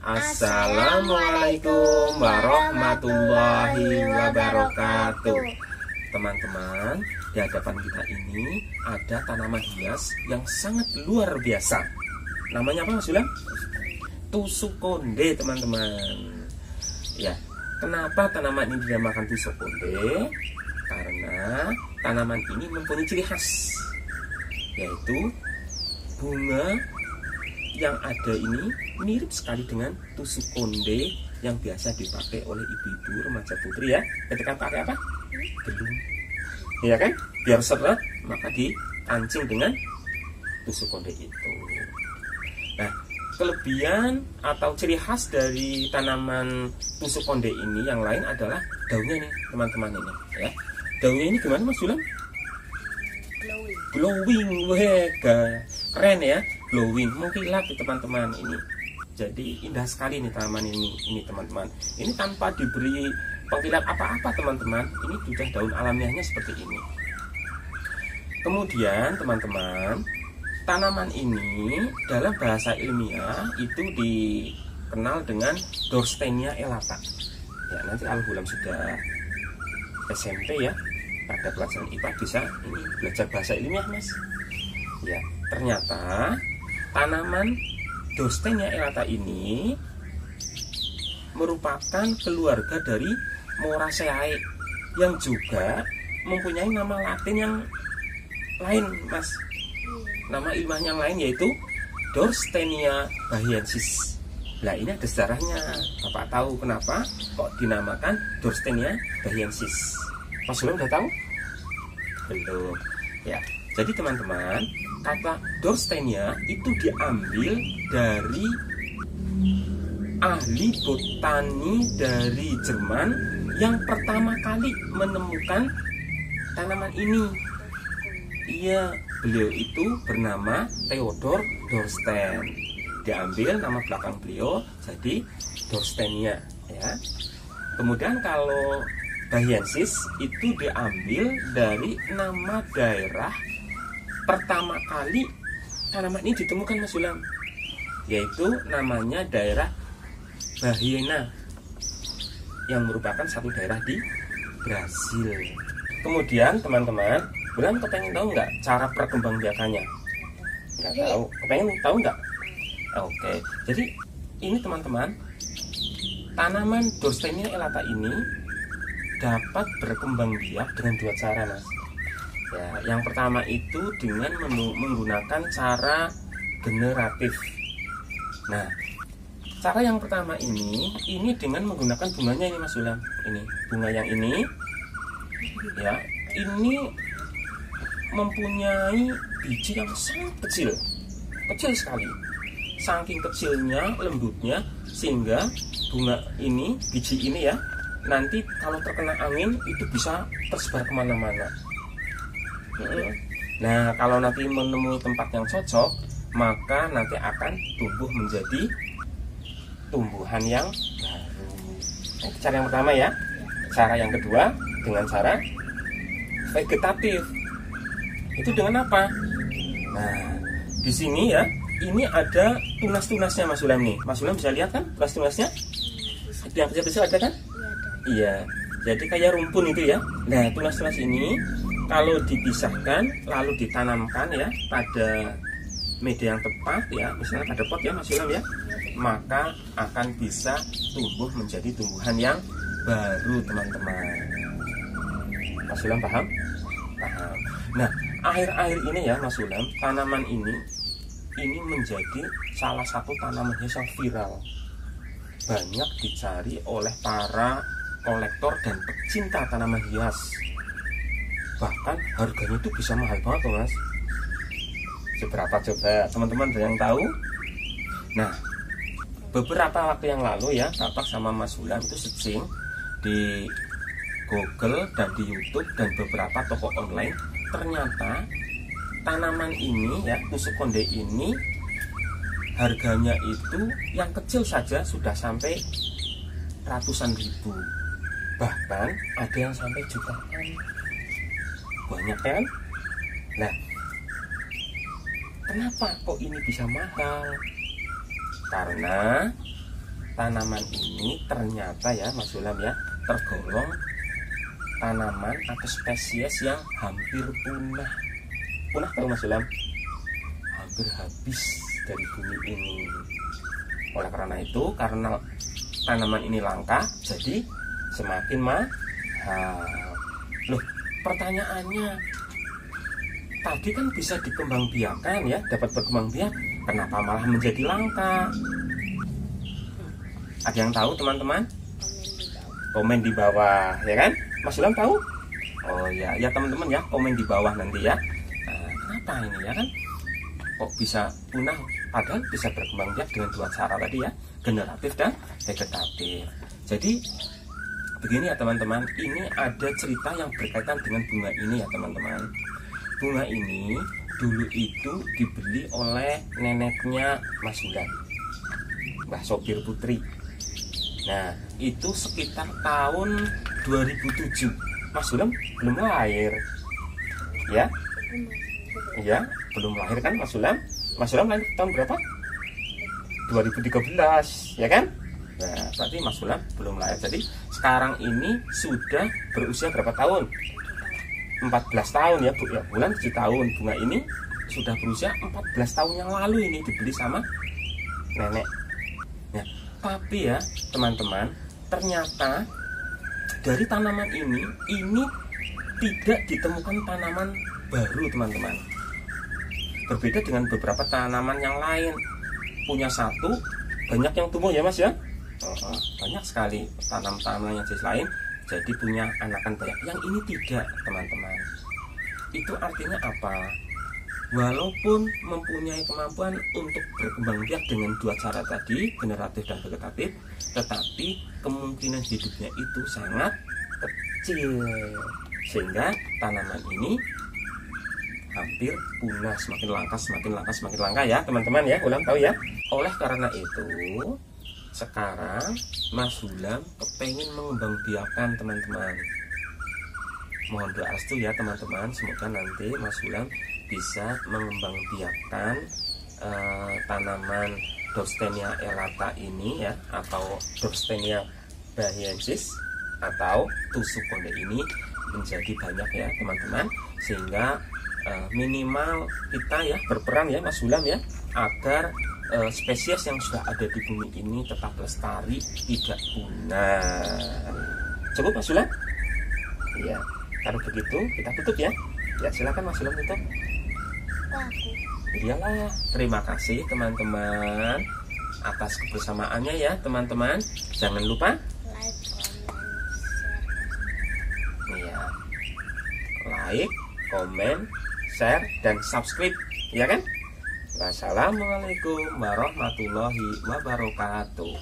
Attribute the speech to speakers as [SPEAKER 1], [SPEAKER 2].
[SPEAKER 1] Assalamualaikum warahmatullahi wabarakatuh. Teman-teman, di hadapan kita ini ada tanaman hias yang sangat luar biasa. Namanya apa, Mas Yulam? Tusuk konde, teman-teman. Ya, kenapa tanaman ini dinamakan tusuk konde? Karena tanaman ini mempunyai ciri khas, yaitu bunga yang ada ini mirip sekali dengan tusuk konde yang biasa dipakai oleh ibu-ibu remaja putri ya, ketika pakai apa? Belum, ya kan? Biar seret maka dikancing dengan tusuk konde itu. Nah, kelebihan atau ciri khas dari tanaman tusuk konde ini yang lain adalah daunnya nih, teman-teman ini ya. Daunnya ini gimana, Mas Yulam? Glowing, weh, keren ya, glowing, mengkilat teman-teman ini. Jadi indah sekali nih tanaman ini teman-teman. Ini tanpa diberi pengkilat apa-apa teman-teman. Ini sudah daun alamiahnya seperti ini. Kemudian teman-teman, tanaman ini dalam bahasa ilmiah itu dikenal dengan Dorstenia elata. Ya, nanti alhamdulillah sudah SMP ya, pada pelajaran IPA bisa ini belajar bahasa ilmiah, Mas. Ya, ternyata tanaman Dorstenia elata ini merupakan keluarga dari Moraceae yang juga mempunyai nama Latin yang lain, Mas. Nama ilmiah yang lain yaitu Dorstenia bahiensis. Nah, ini ada sejarahnya. Bapak tahu kenapa kok dinamakan Dorstenia bahiensis? Mas Yulam udah tahu? Belum. Ya, jadi teman-teman, kata Dorstenia itu diambil dari ahli botani dari Jerman yang pertama kali menemukan tanaman ini. Iya, beliau itu bernama Theodor Dorsten. Diambil nama belakang beliau jadi Dorstenia ya. Kemudian kalau bahiensis itu diambil dari nama daerah pertama kali tanaman ini ditemukan, Mas Yulam, yaitu namanya daerah Bahiena yang merupakan satu daerah di Brasil. Kemudian teman-teman, Bulan kepengen tahu nggak cara perkembangbiakannya? Nggak tahu. Kepengen tahu nggak? Oke. Jadi ini teman-teman, tanaman Dorstenia elata ini dapat berkembang biak dengan dua cara, Mas. Ya, yang pertama itu dengan menggunakan cara generatif. Nah, cara yang pertama ini dengan menggunakan bunganya ini, Mas Yulam. Ini bunga yang ini, ya, ini mempunyai biji yang sangat kecil sekali. Saking kecilnya, lembutnya, sehingga bunga ini, biji ini ya, nanti kalau terkena angin itu bisa tersebar kemana-mana. Nah, kalau nanti menemui tempat yang cocok, maka nanti akan tumbuh menjadi tumbuhan yang baru. Nah, itu cara yang pertama ya. Cara yang kedua dengan cara vegetatif. Itu dengan apa? Nah, di sini ya, ini ada tunas-tunasnya, Mas Yulam nih. Mas Yulam bisa lihat kan tunas-tunasnya? Itu yang kecil-kecil ada kan? Iya, jadi kayak rumpun itu ya. Nah, tunas-tunas ini kalau dipisahkan lalu ditanamkan ya pada media yang tepat ya, misalnya pada pot ya, Mas Yulam ya, maka akan bisa tumbuh menjadi tumbuhan yang baru, teman-teman. Mas Yulam paham? Paham. Nah, akhir-akhir ini ya, Mas Yulam, tanaman ini menjadi salah satu tanaman hias yang viral. Banyak dicari oleh para kolektor dan pecinta tanaman hias. Bahkan harganya itu bisa mahal banget loh, Mas. Seberapa coba teman-teman ada yang tahu? Nah, beberapa waktu yang lalu ya, Bapak sama Mas Yulam itu searching di Google dan di YouTube dan beberapa toko online. Ternyata tanaman ini ya, tusuk konde ini harganya itu yang kecil saja sudah sampai ratusan ribu. Bahkan ada yang sampai jutaan. Banyak kan? Nah, kenapa kok ini bisa mahal? Karena tanaman ini ternyata ya Mas Sulam ya, tergolong tanaman atau spesies yang hampir punah. Punah tahu Mas Sulam? Hampir habis dari bumi ini. Oleh karena itu, karena tanaman ini langka, jadi semakin mahal. Loh, pertanyaannya, tadi kan bisa dikembangbiakan ya, dapat berkembang biak, kenapa malah menjadi langka? Ada yang tahu teman-teman? Komen di bawah, ya kan? Mas Sulam tahu? Oh ya, ya teman-teman ya, komen di bawah nanti ya. Kenapa ini ya kan? Kok bisa punah? Padahal bisa berkembang biak dengan dua cara tadi ya, generatif dan vegetatif. Jadi begini ya teman-teman, ini ada cerita yang berkaitan dengan bunga ini ya teman-teman. Bunga ini dulu itu dibeli oleh neneknya Mas Sulam, Mbah Sopir Putri. Nah, itu sekitar tahun 2007. Mas Sulam belum lahir. Ya? Iya, belum lahir kan Mas Sulam? Mas Sulam lahir tahun berapa? 2013, ya kan? Nah, berarti Mas Sulam belum lahir. Jadi sekarang ini sudah berusia berapa tahun? 14 tahun ya Bu, ya, bulan 7 tahun. Bunga ini sudah berusia 14 tahun yang lalu ini dibeli sama nenek. Nah, tapi ya teman-teman, ternyata dari tanaman ini tidak ditemukan tanaman baru teman-teman. Berbeda dengan beberapa tanaman yang lain. Punya satu, banyak yang tumbuh ya Mas ya. Banyak sekali tanaman yang jenis lain, jadi punya anakan banyak. Yang ini tidak teman-teman. Itu artinya apa? Walaupun mempunyai kemampuan untuk berkembang biak dengan dua cara tadi, generatif dan vegetatif, tetapi kemungkinan hidupnya itu sangat kecil, sehingga tanaman ini hampir punah, semakin langka ya teman-teman ya, ulang tahu ya. Oleh karena itu, sekarang Mas Sulam kepengen mengembangbiakan teman-teman. Mohon doa restu ya teman-teman, semoga nanti Mas Sulam bisa mengembangbiakkan tanaman Dorstenia elata ini ya, atau Dorstenia bahiensis atau tusuk konde ini menjadi banyak ya teman-teman, sehingga minimal kita ya berperan ya Mas Sulam ya, agar spesies yang sudah ada di bumi ini tetap lestari, tidak punah. Cukup Mas Sulam? Iya. Kalau begitu kita tutup ya. Ya silakan Mas Sulam tutup. Iyalah, terima kasih teman-teman atas kebersamaannya ya teman-teman. Jangan lupa like, komen, share, dan subscribe, ya kan? Wassalamualaikum warahmatullahi wabarakatuh.